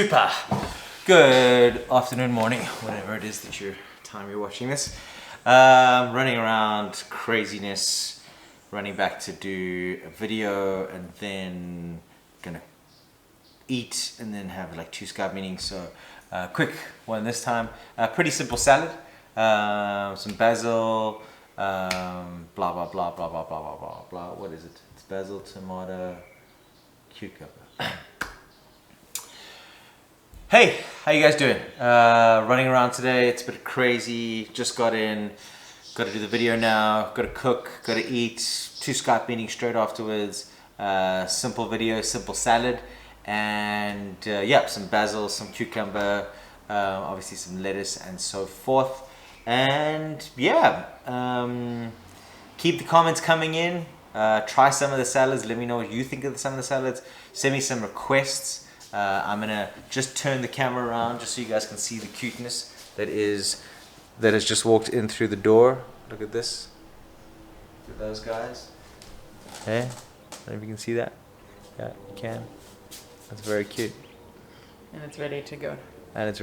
Super good afternoon, morning, whatever it is that time you're watching this. Running around, craziness, running back to do a video, and then gonna eat and then have like 2 Skype meetings. So quick one this time. Pretty simple salad, some basil, blah blah blah blah blah blah blah blah blah. What is it? It's basil, tomato, cucumber. Hey, how you guys doing? Running around today. It's a bit crazy. Just got in. Got to do the video now. Got to cook. Got to eat. 2 Skype meetings straight afterwards. Simple video, simple salad, and yeah, some basil, some cucumber, obviously some lettuce, and so forth. And yeah, keep the comments coming in. Try some of the salads. Let me know what you think of some of the salads. Send me some requests. I'm gonna just turn the camera around just so you guys can see the cuteness that has just walked in through the door. Look at this. Look at those guys. Hey, I don't know if you can see that. Yeah, you can. That's very cute. And it's ready to go. And it's